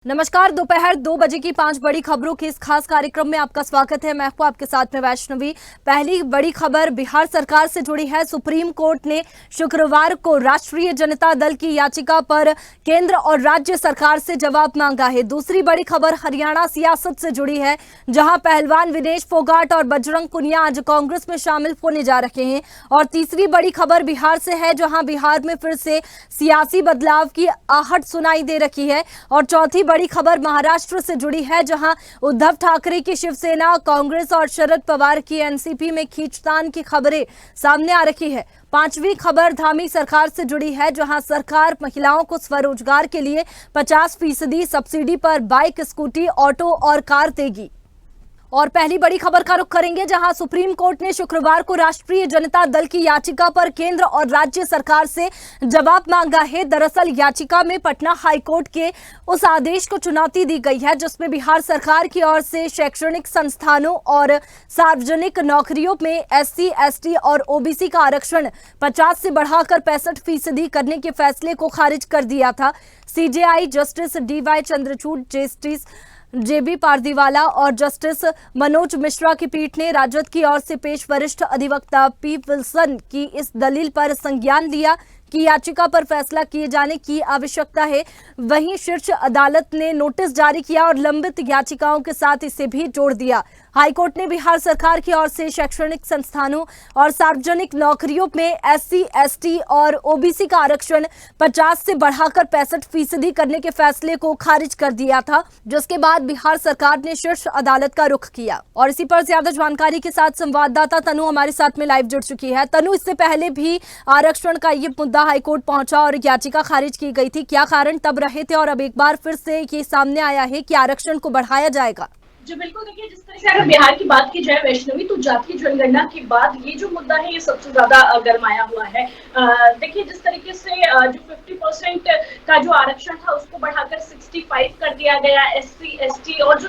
नमस्कार। दोपहर 2 बजे की 5 बड़ी खबरों के इस खास कार्यक्रम में आपका स्वागत है। मैं हूं आपके साथ में वैष्णवी। पहली बड़ी खबर बिहार सरकार से जुड़ी है। सुप्रीम कोर्ट ने शुक्रवार को राष्ट्रीय जनता दल की याचिका पर केंद्र और राज्य सरकार से जवाब मांगा है। दूसरी बड़ी खबर हरियाणा सियासत से जुड़ी है, जहां पहलवान विनेश फोगाट और बजरंग पुनिया आज कांग्रेस में शामिल होने जा रहे हैं। और तीसरी बड़ी खबर बिहार से है, जहां बिहार में फिर से सियासी बदलाव की आहट सुनाई दे रही है। और चौथी बड़ी खबर महाराष्ट्र से जुड़ी है, जहां उद्धव ठाकरे की शिवसेना, कांग्रेस और शरद पवार की एनसीपी में खींचतान की खबरें सामने आ रही है। पांचवी खबर धामी सरकार से जुड़ी है, जहां सरकार महिलाओं को स्वरोजगार के लिए 50% सब्सिडी पर बाइक, स्कूटी, ऑटो और कार देगी। और पहली बड़ी खबर का रुख करेंगे, जहां सुप्रीम कोर्ट ने शुक्रवार को राष्ट्रीय जनता दल की याचिका पर केंद्र और राज्य सरकार से जवाब मांगा है। दरअसल याचिका में पटना हाईकोर्ट के उस आदेश को चुनौती दी गई है, जिसमें बिहार सरकार की ओर से शैक्षणिक संस्थानों और सार्वजनिक नौकरियों में एससी, एसटी और ओबीसी का आरक्षण 50 से बढ़ाकर 65% करने के फैसले को खारिज कर दिया था। CJI justice DY Chandrachud, justice JB Pardiwala और जस्टिस मनोज मिश्रा की पीठ ने राजद की ओर से पेश वरिष्ठ अधिवक्ता पी विल्सन की इस दलील पर संज्ञान लिया कि याचिका पर फैसला किए जाने की आवश्यकता है। वहीं शीर्ष अदालत ने नोटिस जारी किया और लंबित याचिकाओं के साथ इसे भी जोड़ दिया। हाईकोर्ट ने बिहार सरकार की ओर से शैक्षणिक संस्थानों और सार्वजनिक नौकरियों में एससी, एसटी और ओबीसी का आरक्षण 50 से बढ़ाकर 65% करने के फैसले को खारिज कर दिया था, जिसके बाद बिहार सरकार ने शीर्ष अदालत का रुख किया। और इसी पर ज्यादा जानकारी के साथ संवाददाता तनु हमारे साथ में लाइव जुड़ चुकी है। तनु, इससे पहले भी आरक्षण का ये मुद्दा हाईकोर्ट पहुंचा और याचिका खारिज की गई थी। क्या कारण तब रहे थे और अब एक बार फिर से ये सामने आया है कि आरक्षण को बढ़ाया जाएगा? जी बिल्कुल, देखिए जिस तरह से अगर बिहार की बात की जाए वैष्णवी, तो जातीय जनगणना के बाद ये जो मुद्दा है ये सबसे ज्यादा गरमाया हुआ है। देखिए जिस तरीके से जो 50% का जो आरक्षण था उसको बढ़ाकर 65 कर दिया गया, एससी, एसटी और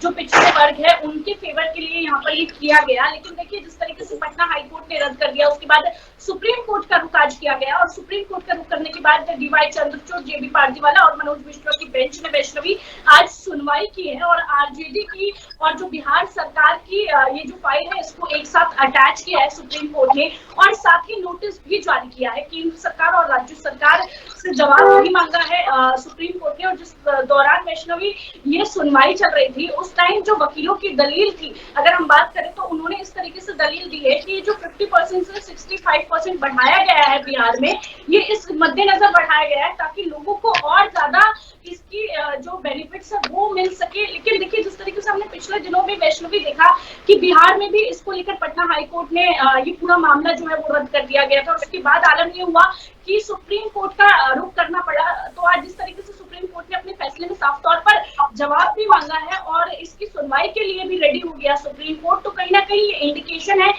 जो पिछड़े वर्ग है उनके फेवर के लिए यहाँ पर ये किया गया। लेकिन देखिए जिस तरीके से पटना हाईकोर्ट ने रद्द कर दिया, उसके बाद सुप्रीम कोर्ट का रुख आज किया गया और सुप्रीम कोर्ट का रुख करने के बाद डीवाई चंद्रचूड़, जेबी पारदीवाला और मनोज मिश्रा की बेंच ने वैष्णवी आज सुनवाई की है और आरजेडी की और जो बिहार सरकार की ये जो फाइल है इसको एक साथ अटैच किया है सुप्रीम कोर्ट ने और साथ ही नोटिस भी जारी किया है। केंद्र सरकार और राज्य सरकार से जवाब भी मांगा है सुप्रीम कोर्ट ने। और जिस दौरान वैष्णवी ये सुनवाई चल रही थी उस टाइम जो वकीलों की दलील थी, अगर हम बात करें तो उन्होंने इस तरीके से दलील दी है कि जो 50% से 65% बढ़ाया गया है बिहार में, ये इस मद्देनजर बढ़ाया गया है ताकि लोगों को और ज्यादा इसकी जो बेनिफिट्स है वो मिल सके। लेकिन देखिए जिस तरीके से हमने पिछले दिनों में वैष्णवी देखा कि बिहार में भी इसको लेकर पटना हाईकोर्ट ने ये पूरा मामला जो है वो रद्द कर दिया गया था और उसके बाद आलम ये हुआ कि सुप्रीम कोर्ट का रुख करना पड़ा। तो आज जिस तरीके से सुप्रीम कोर्ट ने अपने फैसले में साफ तौर पर जवाब भी मांगा है और इसकी सुनवाई के लिए भी रेडी हो गया सुप्रीम कोर्ट, तो कहीं ना कहीं ये इंडिकेशन है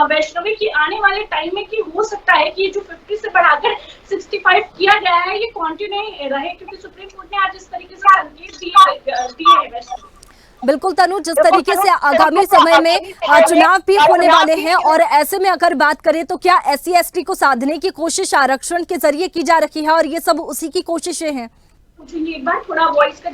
वैष्णवी की आने वाले टाइम में कि हो सकता है कि जो 50 से बढ़ाकर 65 किया गया है ये कंटिन्यू रहे, क्योंकि सुप्रीम कोर्ट ने आज इस तरीके से संकेत दिए है वैष्णवी। बिल्कुल तनु, जिस तरीके से आगामी समय में चुनाव भी होने वाले हैं और ऐसे में अगर बात करें तो क्या एससी, एसटी को साधने की कोशिश आरक्षण के जरिए की जा रही है और ये सब उसी की कोशिशें हैं? एक बार थोड़ा वॉइस का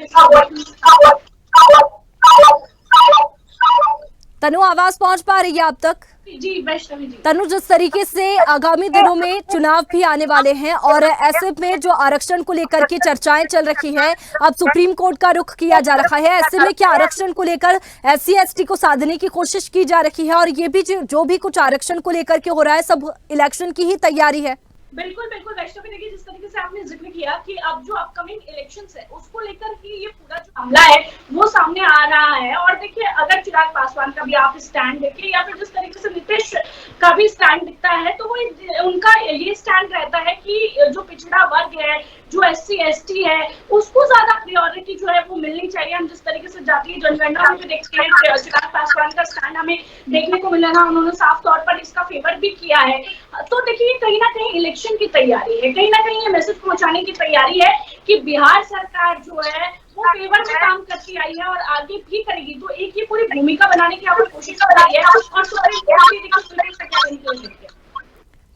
तनु, आवाज पहुंच पा रही है आप तक? जी वैष्णवी जी। तनु, जिस तरीके से आगामी दिनों में चुनाव भी आने वाले हैं और ऐसे में जो आरक्षण को लेकर के चर्चाएं चल रही है, अब सुप्रीम कोर्ट का रुख किया जा रहा है, ऐसे में क्या आरक्षण को लेकर एससी, एसटी को साधने की कोशिश की जा रही है और ये भी जो भी कुछ आरक्षण को लेकर के हो रहा है सब इलेक्शन की ही तैयारी है? बिल्कुल बिल्कुल वैष्णवी, देखिए जिस तरीके से आपने जिक्र किया कि अब जो अपकमिंग इलेक्शंस है उसको लेकर ही ये पूरा जो मामला है वो सामने आ रहा है। और देखिए अगर चिराग पासवान का भी आप स्टैंड देखिए या फिर जिस तरीके से नीतीश का भी स्टैंड दिखता है तो वो उनका ये स्टैंड रहता है कि जो पिछड़ा वर्ग है, जो एससी, एसटी है, उसको ज्यादा प्रायोरिटी जो है वो मिलनी चाहिए। हम जिस तरीके से जातीय जनगणना में भी देखते हैं चिराग पासवान का स्टैंड हमें देखने को मिला, उन्होंने साफ तौर पर इसका फेवर भी किया है। तो देखिए कहीं ना कहीं इलेक्शन की तैयारी है, कहीं ना कहीं ये मैसेज पहुंचाने की तैयारी है कि बिहार सरकार जो है वो फेवर में काम करती आई है और आगे भी करेगी। तो एक ये पूरी भूमिका बनाने की आपने कोशिश कर रही है और सुप्रीम कोर्ट भी देखिए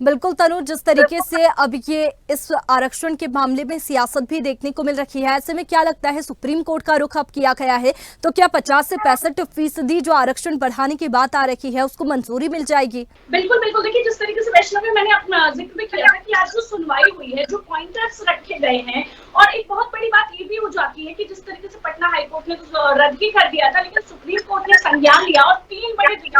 बिल्कुल तनु, जिस तरीके से अब ये इस आरक्षण के मामले में सियासत भी देखने को मिल रही है, ऐसे में क्या लगता है सुप्रीम कोर्ट का रुख अब किया गया है तो क्या 50 से 65% जो आरक्षण बढ़ाने की बात आ रही है उसको मंजूरी मिल जाएगी? बिल्कुल बिल्कुल, देखिए जिस तरीके से वैष्णवी मैंने अपना जिक्र भी किया था कि आज जो सुनवाई हुई है, जो पॉइंटर्स रखे गए हैं, और एक बहुत बड़ी बात ये भी हो जाती है कि जिस तरीके से पटना हाईकोर्ट ने तो रद्द ही कर दिया था, लेकिन सुप्रीम कोर्ट ने संज्ञान लिया और 3 बड़े की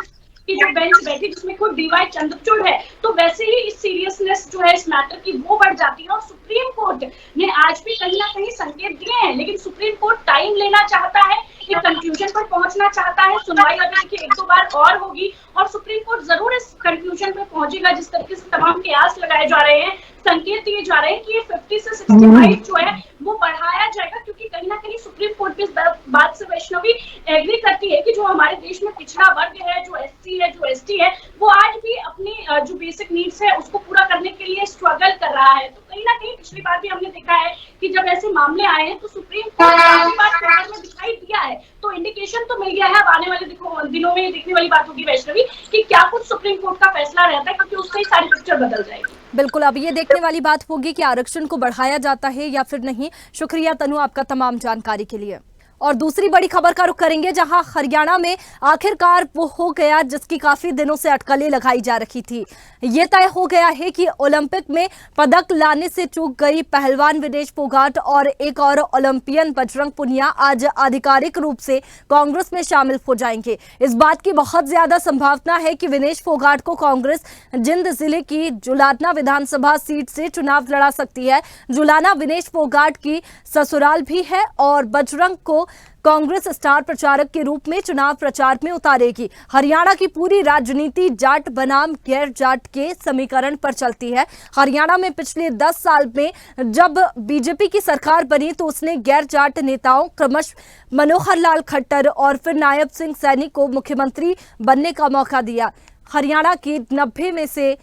जो बेंच बैठी जिसमें खुद डीवाई चंद्रचूड़ है, तो वैसे ही इस सीरियसनेस जो है इस मैटर की वो बढ़ जाती है। और सुप्रीम कोर्ट ने आज भी कहीं ना कहीं संकेत दिए हैं, लेकिन सुप्रीम कोर्ट टाइम लेना चाहता है, एक कंक्लूजन पर पहुंचना चाहता है। सुनवाई अभी देखिए 1-2 बार और होगी और सुप्रीम कोर्ट जरूर इस कंक्लूजन पे पहुंचेगा। जिस तरीके से तमाम कयास लगाए जा रहे हैं, संकेत दिए जा रहे हैं कि ये 50 से 65 जो है वो बढ़ाया जाएगा, क्योंकि कहीं ना कहीं सुप्रीम कोर्ट भी इस बात से वैष्णवी एग्री करती है कि जो हमारे देश में पिछड़ा वर्ग है, जो एससी है, जो एसटी है, वो आज भी अपनी जो बेसिक नीड्स है उसको पूरा करने के लिए स्ट्रगल कर रहा है। तो कहीं ना कहीं पिछली बार भी हमने देखा है कि जब ऐसे मामले आए हैं तो सुप्रीम कोर्ट काफी बार फेवर में दिखाई दिया है, तो इंडिकेशन तो मिल गया है। अब आने वाले दिनों में देखने वाली बात होगी वैष्णवी कि क्या कुछ सुप्रीम कोर्ट का फैसला रहता है, क्योंकि उससे ही सारी पिक्चर बदल जाएगी। बिल्कुल, अब ये देखने वाली बात होगी कि आरक्षण को बढ़ाया जाता है या फिर नहीं। शुक्रिया तनु आपका तमाम जानकारी के लिए। और दूसरी बड़ी खबर का रुख करेंगे, जहां हरियाणा में आखिरकार वो हो गया जिसकी काफी दिनों से अटकलें लगाई जा रही थी। ये तय हो गया है कि ओलंपिक में पदक लाने से चूक गई पहलवान विनेश फोगाट और एक और ओलंपियन बजरंग पुनिया आज आधिकारिक रूप से कांग्रेस में शामिल हो जाएंगे। इस बात की बहुत ज्यादा संभावना है कि विनेश फोगाट को कांग्रेस जिंद जिले की जुलाना विधानसभा सीट से चुनाव लड़ा सकती है। जुलाना विनेश फोगाट की ससुराल भी है और बजरंग को कांग्रेस स्टार प्रचारक के रूप में चुनाव प्रचार में उतारेगी। हरियाणा की पूरी राजनीति जाट बनाम गैर जाट के समीकरण पर चलती है। हरियाणा में पिछले 10 साल में जब बीजेपी की सरकार बनी तो उसने गैर जाट नेताओं क्रमशः मनोहर लाल खट्टर और फिर नायब सिंह सैनी को मुख्यमंत्री बनने का मौका दिया। हरियाणा की 90 में से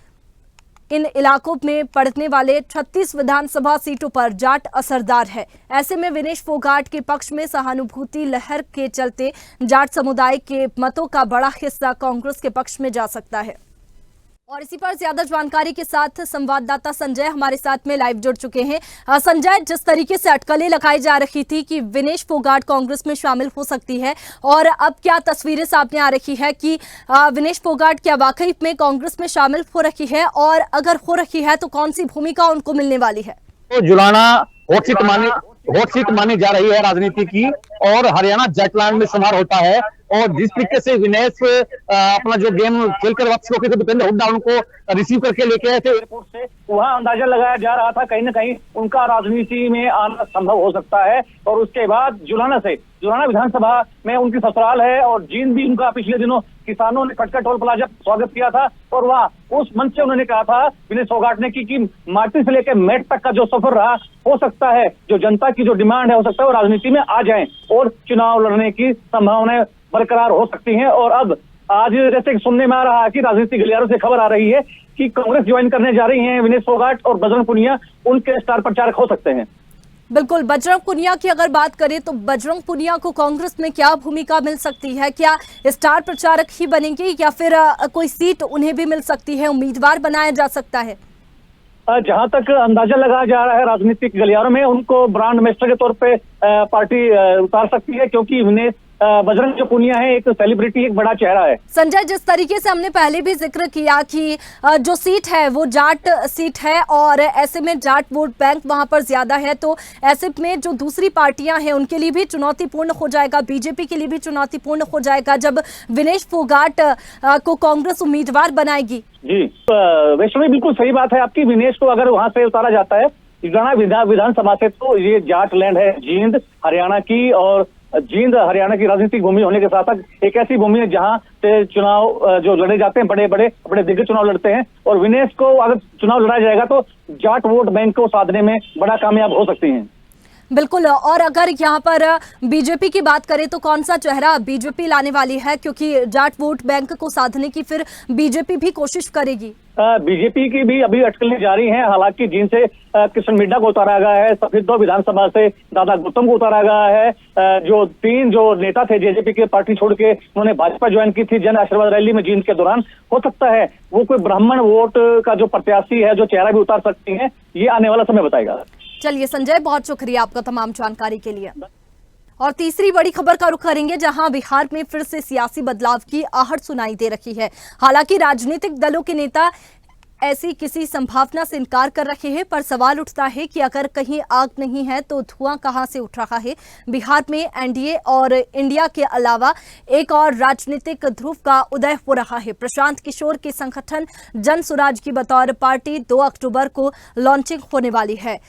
इन इलाकों में पड़ने वाले 36 विधानसभा सीटों पर जाट असरदार है। ऐसे में विनेश फोगाट के पक्ष में सहानुभूति लहर के चलते जाट समुदाय के मतों का बड़ा हिस्सा कांग्रेस के पक्ष में जा सकता है। और इसी पर ज्यादा जानकारी के साथ संवाददाता संजय हमारे साथ में लाइव जुड़ चुके हैं। संजय, जिस तरीके से अटकलें लगाई जा रही थी कि विनेश फोगाट कांग्रेस में शामिल हो सकती है और अब क्या तस्वीरें सामने आ रही है कि विनेश फोगाट क्या वाकई में कांग्रेस में शामिल हो रही है, और अगर हो रही है तो कौन सी भूमिका उनको मिलने वाली है? तो जुलाना हॉट सीट मानी जा रही है राजनीति की, और हरियाणा जाटलैंड में शुमार होता है। और जिस तरीके से विनेश अपना जो गेम खेलकर वापस होकर भूपेंद्र हुड्डा उनको रिसीव करके लेके आए थे एयरपोर्ट से, वहां अंदाजा लगाया जा रहा था कहीं ना कहीं उनका राजनीति में आना संभव हो सकता है। और उसके बाद जुलाना विधानसभा में उनकी ससुराल है और जींद भी उनका पिछले दिनों किसानों ने खटका टोल प्लाजा स्वागत किया था, और वहाँ उस मंच से उन्होंने कहा था विनेश फोगाट ने कि माटी से लेकर मेट तक का जो सफर रहा, हो सकता है जो जनता की जो डिमांड है हो सकता है वो राजनीति में आ जाए और चुनाव लड़ने की संभावनाएं बरकरार हो सकती हैं। और अब आज जैसे सुनने में आ रहा है कि राजनीतिक गलियारों से खबर आ रही है कि कांग्रेस ज्वाइन करने जा रही हैं विनेश फोगाट, और बजरंग पुनिया उनके स्टार प्रचारक हो सकते हैं। बिल्कुल, बजरंग पुनिया की अगर बात करें तो बजरंग पुनिया को कांग्रेस में क्या भूमिका मिल सकती है? क्या स्टार प्रचारक ही बनेंगे या फिर कोई सीट उन्हें भी मिल सकती है, उम्मीदवार बनाया जा सकता है? जहां तक अंदाजा लगाया जा रहा है राजनीतिक गलियारों में, उनको ब्रांड एम्बेसडर के तौर पे पार्टी उतार सकती है, क्योंकि विनेश बजरंग जो पुनिया है एक सेलिब्रिटी, एक बड़ा चेहरा है। संजय, जिस तरीके से हमने पहले भी जिक्र किया कि जो सीट है वो जाट सीट है और ऐसे में जाट वोट बैंक वहां पर ज्यादा है, तो ऐसे में जो दूसरी पार्टियां हैं उनके लिए भी चुनौतीपूर्ण हो जाएगा, बीजेपी के लिए भी चुनौतीपूर्ण हो जाएगा जब विनेश फोगाट को कांग्रेस उम्मीदवार बनाएगी। जी वैष्णवी, बिल्कुल सही बात है आपकी। विनेश को अगर वहां से उतारा जाता है जुलाना विधानसभा से, तो ये जाट लैंड है जींद हरियाणा की, और जींद हरियाणा की राजनीतिक भूमि होने के साथ साथ एक ऐसी भूमि है जहां से चुनाव जो लड़े जाते हैं, बड़े दिग्गज चुनाव लड़ते हैं, और विनेश को अगर चुनाव लड़ा जाएगा तो जाट वोट बैंक को साधने में बड़ा कामयाब हो सकती हैं। बिल्कुल। और अगर यहाँ पर बीजेपी की बात करें तो कौन सा चेहरा बीजेपी लाने वाली है, क्योंकि जाट वोट बैंक को साधने की फिर बीजेपी भी कोशिश करेगी। बीजेपी की भी अभी अटकलें जारी हैं। हालांकि जिनसे कृष्ण मिड्डा को उतारा गया है, सफेदो विधानसभा से दादा गौतम को उतारा गया है। जो तीन जो नेता थे जेजेपी के पार्टी छोड़ के उन्होंने भाजपा ज्वाइन की थी जन आशीर्वाद रैली में जींद के दौरान, हो सकता है वो कोई ब्राह्मण वोट का जो प्रत्याशी है, जो चेहरा भी उतार सकती है। ये आने वाला समय बताएगा। चलिए संजय, बहुत शुक्रिया आपका तमाम जानकारी के लिए। और तीसरी बड़ी खबर का रुख करेंगे, जहां बिहार में फिर से सियासी बदलाव की आहट सुनाई दे रही है। हालांकि राजनीतिक दलों के नेता ऐसी किसी संभावना से इनकार कर रहे हैं, पर सवाल उठता है कि अगर कहीं आग नहीं है तो धुआं कहां से उठ रहा है। बिहार में एनडीए और इंडिया के अलावा एक और राजनीतिक ध्रुव का उदय हो रहा है। प्रशांत किशोर के संगठन जन स्वराज की बतौर पार्टी 2 अक्टूबर को लॉन्चिंग होने वाली है।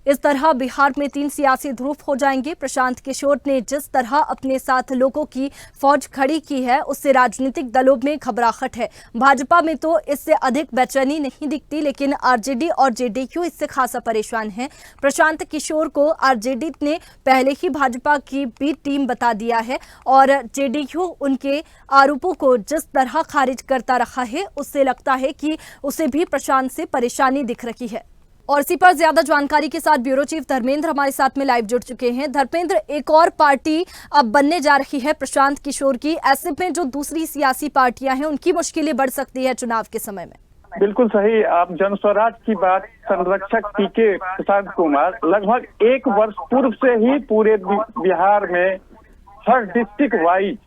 इस तरह बिहार में 3 सियासी ध्रुव हो जाएंगे। प्रशांत किशोर ने जिस तरह अपने साथ लोगों की फौज खड़ी की है, उससे राजनीतिक दलों में घबराहट है। भाजपा में तो इससे अधिक बेचैनी नहीं दिखती, लेकिन आरजेडी और जेडीयू इससे खासा परेशान है। प्रशांत किशोर को आरजेडी ने पहले ही भाजपा की बी टीम बता दिया है और जेडीयू उनके आरोपों को जिस तरह खारिज करता रहा है, उससे लगता है कि उसे भी प्रशांत से परेशानी दिख रही है। और इसी पर ज्यादा जानकारी के साथ ब्यूरो चीफ धर्मेंद्र हमारे साथ में लाइव जुड़ चुके हैं। धर्मेंद्र, एक और पार्टी अब बनने जा रही है प्रशांत किशोर की, ऐसे में जो दूसरी सियासी पार्टियां हैं उनकी मुश्किलें बढ़ सकती है चुनाव के समय में। बिल्कुल सही। आप जन स्वराज की बात, संरक्षक पीके प्रसाद कुमार लगभग 1 वर्ष पूर्व से ही पूरे बिहार में हर डिस्ट्रिक्ट वाइज,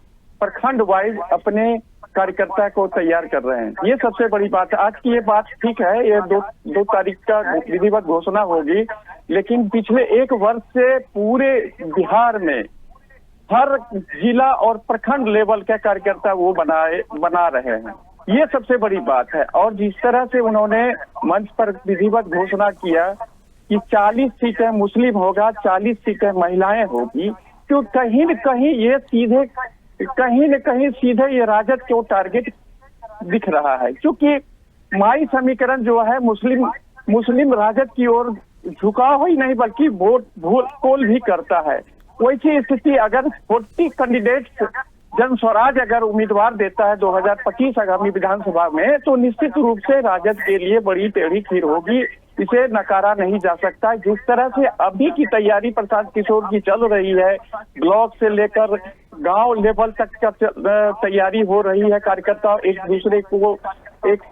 प्रखंड वाइज अपने कार्यकर्ता को तैयार कर रहे हैं। ये सबसे बड़ी बात है। आज की ये बात ठीक है, ये दो तारीख का विधिवत घोषणा होगी, लेकिन पिछले 1 वर्ष से पूरे बिहार में हर जिला और प्रखंड लेवल के कार्यकर्ता वो बना रहे हैं। ये सबसे बड़ी बात है। और जिस तरह से उन्होंने मंच पर विधिवत घोषणा किया कि 40 सीटें मुस्लिम होगा, 40 सीटें महिलाएं होगी, तो कहीं न कहीं सीधे ये राजद को टारगेट दिख रहा है, क्योंकि माई समीकरण जो है मुस्लिम राजद की ओर झुकाव ही नहीं बल्कि वोट पोल भी करता है। वैसी स्थिति अगर 40 कैंडिडेट्स जन स्वराज अगर उम्मीदवार देता है 2025 आगामी विधानसभा में, तो निश्चित रूप से राजद के लिए बड़ी टेढ़ी खीर होगी। इसे नकारा नहीं जा सकता। जिस तरह से अभी की तैयारी प्रशांत किशोर की चल रही है, ब्लॉक से लेकर गांव लेवल तक का तैयारी हो रही है। कार्यकर्ता एक दूसरे को एक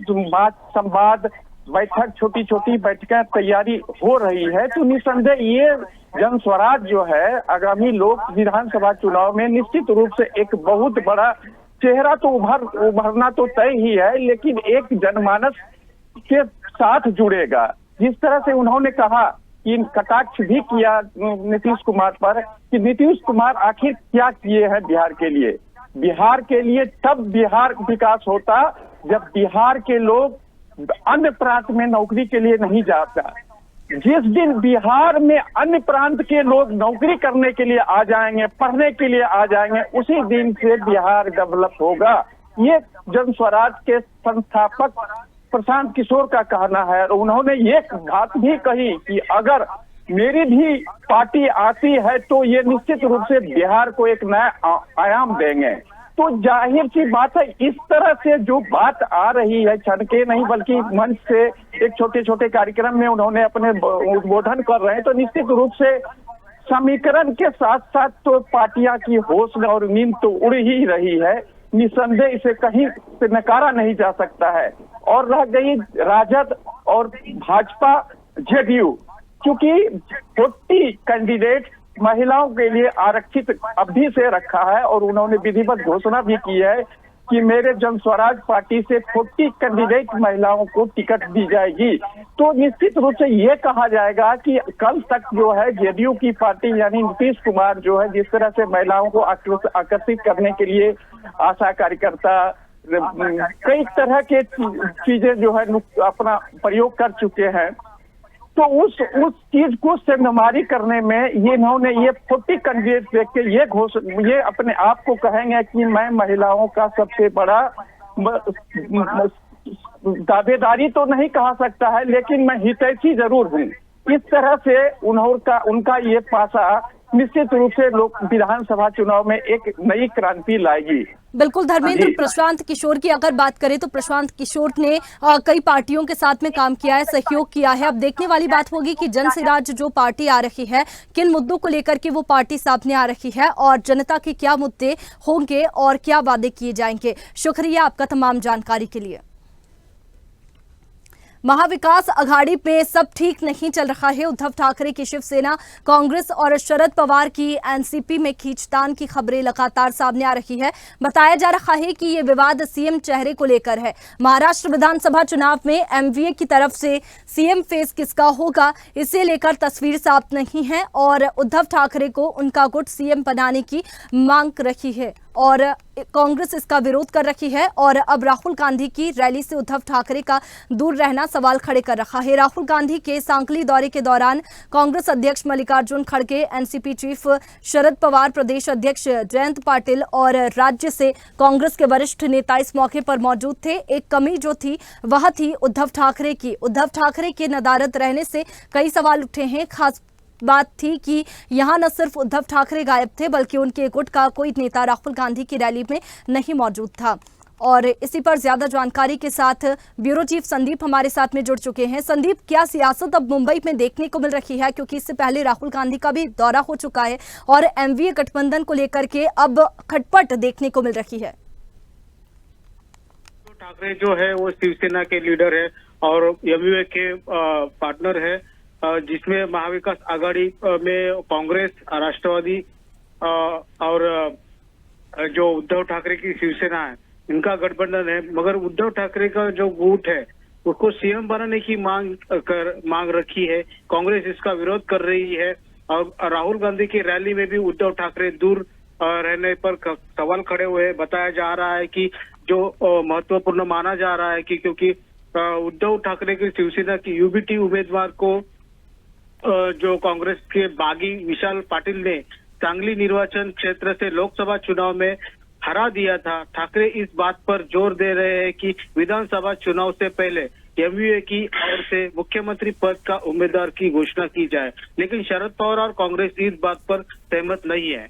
संवाद बैठक, छोटी छोटी बैठकें तैयारी हो रही है, तो निस्संदेह ये जन स्वराज जो है आगामी लोक विधानसभा चुनाव में निश्चित रूप से एक बहुत बड़ा चेहरा तो उभरना तो तय ही है, लेकिन एक जनमानस के साथ जुड़ेगा। जिस तरह से उन्होंने कहा कि कटाक्ष भी किया नीतीश कुमार पर कि नीतीश कुमार आखिर क्या किए हैं बिहार के लिए। बिहार के लिए तब बिहार विकास होता जब बिहार के लोग अन्य प्रांत में नौकरी के लिए नहीं जाता। जिस दिन बिहार में अन्य प्रांत के लोग नौकरी करने के लिए आ जाएंगे, पढ़ने के लिए आ जाएंगे, उसी दिन से बिहार डेवलप होगा। ये जन स्वराज के संस्थापक प्रशांत किशोर का कहना है। और उन्होंने ये बात भी कही कि अगर मेरी भी पार्टी आती है तो ये निश्चित रूप से बिहार को एक नया आयाम देंगे। तो जाहिर सी बात है, इस तरह से जो बात आ रही है क्षण के नहीं बल्कि मंच से एक छोटे छोटे कार्यक्रम में उन्होंने अपने उद्बोधन कर रहे हैं, तो निश्चित रूप से समीकरण के साथ साथ तो पार्टियां की होश और नींद तो उड़ ही रही है। निसंदेह इसे कहीं से नकारा नहीं जा सकता है। और रह गई राजद और भाजपा जेडीयू, क्योंकि 40 कैंडिडेट महिलाओं के लिए आरक्षित अभी से रखा है और उन्होंने विधिवत घोषणा भी की है कि मेरे जन स्वराज पार्टी से 40 कैंडिडेट महिलाओं को टिकट दी जाएगी। तो निश्चित रूप से ये कहा जाएगा कि कल तक जो है जेडीयू की पार्टी यानी नीतीश कुमार जो है जिस तरह से महिलाओं को आकर्षित करने के लिए आशा कार्यकर्ता कई तरह के चीजें जो है अपना प्रयोग कर चुके हैं, तो उस चीज को सेंधमारी करने में ये इन्होंने ये 40 कैंडिडेट देख के ये अपने आप को कहेंगे कि मैं महिलाओं का सबसे बड़ा दावेदारी तो नहीं कहा सकता है, लेकिन मैं हितैषी जरूर हूँ। इस तरह से उनका ये पासा निश्चित रूप से लोक विधानसभा चुनाव में एक नई क्रांति लाएगी। बिल्कुल धर्मेंद्र, जी। प्रशांत किशोर की अगर बात करें तो प्रशांत किशोर ने कई पार्टियों के साथ में काम किया है, सहयोग किया है। अब देखने वाली बात होगी कि जनसुराज जो पार्टी आ रही है, किन मुद्दों को लेकर के वो पार्टी सामने आ रही है और जनता के क्या मुद्दे होंगे और क्या वादे किए जाएंगे। शुक्रिया आपका तमाम जानकारी के लिए। महाविकास आघाड़ी में सब ठीक नहीं चल रहा है। उद्धव ठाकरे की शिवसेना, कांग्रेस और शरद पवार की एनसीपी में खींचतान की खबरें लगातार सामने आ रही है। बताया जा रहा है कि ये विवाद सीएम चेहरे को लेकर है। महाराष्ट्र विधानसभा चुनाव में एमवीए की तरफ से सीएम फेस किसका होगा, इसे लेकर तस्वीर साफ नहीं है और उद्धव ठाकरे को उनका गुट सीएम बनाने की मांग रही है और कांग्रेस इसका विरोध कर रही है। और अब राहुल गांधी की रैली से उद्धव ठाकरे का दूर रहना सवाल खड़े कर रहा है। राहुल गांधी के सांकली दौरे के दौरान कांग्रेस अध्यक्ष मल्लिकार्जुन खड़गे, एनसीपी चीफ शरद पवार, प्रदेश अध्यक्ष जयंत पाटिल और राज्य से कांग्रेस के वरिष्ठ नेता इस मौके पर मौजूद थे। एक कमी जो थी वह थी उद्धव ठाकरे की। उद्धव ठाकरे के नदारद रहने से कई सवाल उठे हैं। खास बात थी कि यहां न सिर्फ उद्धव ठाकरे गायब थे बल्कि उनके गुट का कोई नेता राहुल गांधी की रैली में नहीं मौजूद था। और इसी पर ज्यादा जानकारी के साथ ब्यूरो चीफ संदीप हमारे साथ में जुड़ चुके हैं। संदीप, क्या सियासत अब मुंबई में देखने को मिल रही है, क्योंकि इससे पहले राहुल गांधी का भी दौरा हो चुका है और एमवीए गठबंधन को लेकर के अब खटपट देखने को मिल रही है। ठाकरे जो है वो शिवसेना के लीडर है और एमवीए के पार्टनर है, जिसमें महाविकास आघाड़ी में कांग्रेस, राष्ट्रवादी और जो उद्धव ठाकरे की शिवसेना है, इनका गठबंधन है। मगर उद्धव ठाकरे का जो गुट है उसको सीएम बनाने की मांग रखी है। कांग्रेस इसका विरोध कर रही है और राहुल गांधी की रैली में भी उद्धव ठाकरे दूर रहने पर सवाल खड़े हुए। बताया जा रहा है कि जो महत्वपूर्ण माना जा रहा है कि क्योंकि उद्धव ठाकरे की शिवसेना की यूबीटी उम्मीदवार को जो कांग्रेस के बागी विशाल पाटिल ने सांगली निर्वाचन क्षेत्र से लोकसभा चुनाव में हरा दिया था। ठाकरे इस बात पर जोर दे रहे हैं कि विधानसभा चुनाव से पहले एमवीए की ओर से मुख्यमंत्री पद का उम्मीदवार की घोषणा की जाए, लेकिन शरद पवार और कांग्रेस इस बात पर सहमत नहीं है।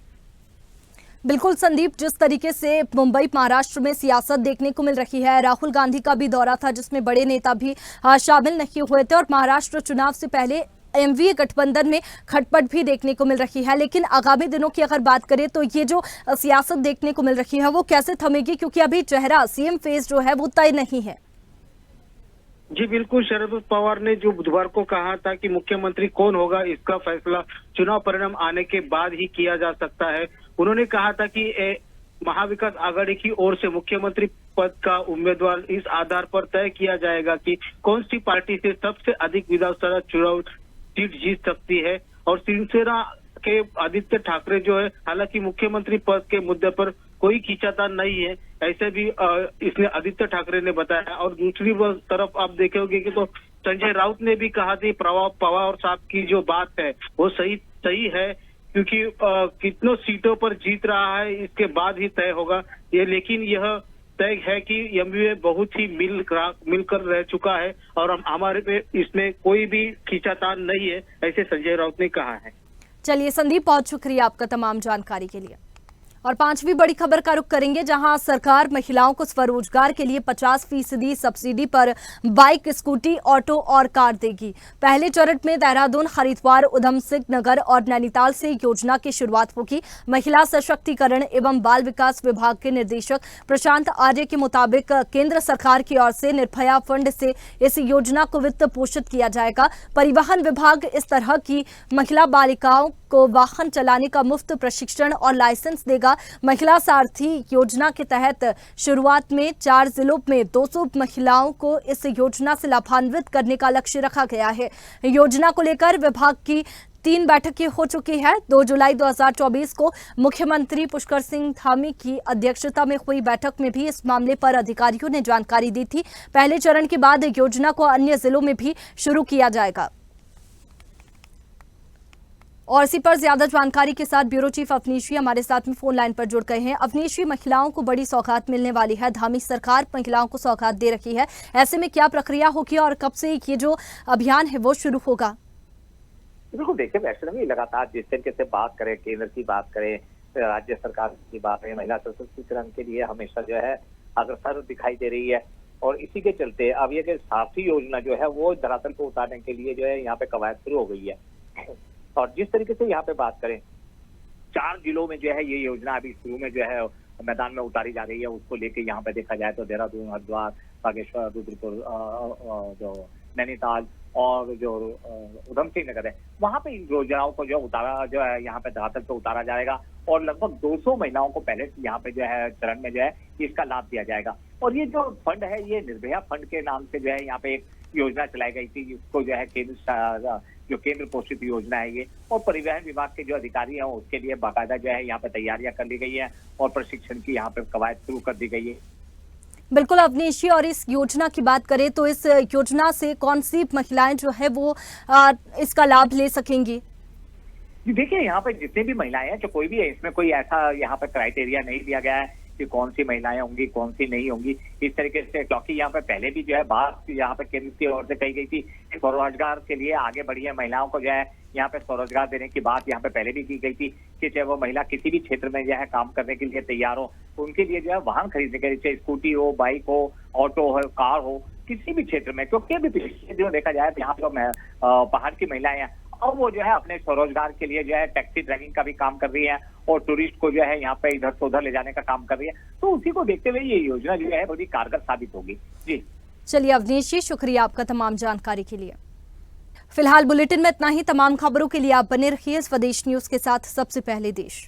बिल्कुल संदीप, जिस तरीके से मुंबई महाराष्ट्र में सियासत देखने को मिल रही है, राहुल गांधी का भी दौरा था जिसमें बड़े नेता भी शामिल नहीं हुए थे और महाराष्ट्र चुनाव से पहले एमवीए गठबंधन में खटपट भी देखने को मिल रही है। लेकिन आगामी दिनों की अगर बात करें तो ये जो सियासत देखने को मिल रही है वो कैसे थमेगी, क्योंकि अभी चेहरा सीएम फेस जो है वो तय नहीं है। जी बिल्कुल, शरद पवार ने जो बुधवार को कहा था कि मुख्यमंत्री कौन होगा इसका फैसला चुनाव परिणाम आने के बाद ही किया जा सकता है। उन्होंने कहा था कि महाविकास आघाड़ी की ओर से मुख्यमंत्री पद का उम्मीदवार इस आधार पर तय किया जाएगा कि कौन सी पार्टी से सबसे अधिक विधानसभा चुनाव सीट जीत सकती है। और शिवसेना के आदित्य ठाकरे जो है, हालांकि मुख्यमंत्री पद के मुद्दे पर कोई खींचातान नहीं है, ऐसे भी इसने आदित्य ठाकरे ने बताया। और दूसरी तरफ आप देखोगे कि तो संजय राउत ने भी कहा थी पवार साहब की जो बात है वो सही है, क्योंकि कितनों सीटों पर जीत रहा है इसके बाद ही तय होगा ये। लेकिन यह तय है कि एमवीए बहुत ही मिलकर रह चुका है और हमारे पे इसमें कोई भी खींचातान नहीं है, ऐसे संजय राउत ने कहा है। चलिए संदीप, बहुत शुक्रिया आपका तमाम जानकारी के लिए। और पांचवी बड़ी खबर का रुख करेंगे, जहां सरकार महिलाओं को स्वरोजगार के लिए 50% सब्सिडी पर बाइक, स्कूटी, ऑटो और कार देगी। पहले चरण में देहरादून, हरिद्वार, उधम सिंह नगर और नैनीताल से योजना की शुरुआत होगी। महिला सशक्तिकरण एवं बाल विकास विभाग के निदेशक प्रशांत आर्य के मुताबिक केंद्र सरकार की ओर से निर्भया फंड से इस योजना को वित्त पोषित किया जाएगा। परिवहन विभाग इस तरह की महिला बालिकाओं को वाहन चलाने का मुफ्त प्रशिक्षण और लाइसेंस देगा। महिला सारथी योजना के तहत शुरुआत में 4 जिलों में 200 महिलाओं को इस योजना से लाभान्वित करने का लक्ष्य रखा गया है। योजना को लेकर विभाग की 3 बैठकें हो चुकी है। 2 जुलाई 2024 को मुख्यमंत्री पुष्कर सिंह धामी की अध्यक्षता में हुई बैठक में भी इस मामले पर अधिकारियों ने जानकारी दी थी। पहले चरण के बाद योजना को अन्य जिलों में भी शुरू किया जाएगा। और इसी पर ज्यादा जानकारी के साथ ब्यूरो चीफ अवनीश हमारे साथ में फोन लाइन पर जुड़ गए हैं। अवनीश, महिलाओं को बड़ी सौगात मिलने वाली है, धामी सरकार महिलाओं को सौगात दे रही है, ऐसे में क्या प्रक्रिया होगी और कब से ये जो अभियान है वो शुरू होगा? बिल्कुल, देखिए वैष्णवी, लगातार जिस तरीके से बात करें, केंद्र की बात करें, राज्य सरकार की बात करें, महिला सशक्तिकरण के लिए हमेशा जो है अग्रसर दिखाई दे रही है। और इसी के चलते अब ये कि साथी योजना जो है वो धरातल को उतारने के लिए जो है यहाँ पे कवायद शुरू हो गई है। और जिस तरीके से यहाँ पे बात करें, 4 जिलों में जो है ये योजना अभी शुरू में जो है मैदान में उतारी जा रही है। उसको लेके यहाँ पे देखा जाए तो देहरादून, हरिद्वार, बागेश्वर, रुद्रपुर, जो नैनीताल और जो उधम सिंह नगर है, वहां पे इन योजनाओं को जो उतारा जो है यहाँ पे धरातल पे उतारा जाएगा। और लगभग 200 महिलाओं को पहले यहाँ पे जो है चरण में जो है इसका लाभ दिया जाएगा। और ये जो फंड है, ये निर्भया फंड के नाम से जो है यहाँ पे एक योजना चलाई गई थी, इसको जो है केंद्र पोषित योजना है ये। और परिवहन विभाग के जो अधिकारी हैं उसके लिए बाकायदा जो है यहाँ पे तैयारियां कर ली गई है और प्रशिक्षण की यहाँ पे कवायद शुरू कर दी गई है। बिल्कुल अवनीश जी, और इस योजना की बात करें तो इस योजना से कौन सी महिलाएं जो है वो इसका लाभ ले सकेंगी? देखिए, यहाँ पे जितनी भी महिलाएं हैं, जो कोई भी है, इसमें कोई ऐसा यहाँ पे क्राइटेरिया नहीं दिया गया है कि कौन सी महिलाएं होंगी, कौन सी नहीं होंगी इस तरीके से। क्योंकि यहाँ पे पहले भी जो है बात यहाँ पे केंद्र की ओर से कही गई थी कि स्वरोजगार के लिए आगे बढ़ी है महिलाओं को जो है यहाँ पे स्वरोजगार देने की बात यहाँ पे पहले भी की गई थी कि चाहे वो महिला किसी भी क्षेत्र में जो है काम करने के लिए तैयार हो, उनके लिए जो है वाहन खरीदने के लिए, चाहे स्कूटी हो, बाइक हो, ऑटो हो, कार हो, किसी भी क्षेत्र में। क्योंकि अभी पिछले जो देखा जाए तो यहाँ पे पहाड़ की महिलाएं हैं और वो जो है अपने स्वरोजगार के लिए जो है टैक्सी ड्राइविंग का भी काम कर रही है और टूरिस्ट को जो है यहाँ पे इधर से उधर ले जाने का काम कर रही है। तो उसी को देखते हुए ये योजना जो है बड़ी कारगर साबित होगी। जी चलिए अवनीश जी, शुक्रिया आपका तमाम जानकारी के लिए। फिलहाल बुलेटिन में इतना ही। तमाम खबरों के लिए आप बने रहिए स्वदेश न्यूज के साथ, सबसे पहले देश।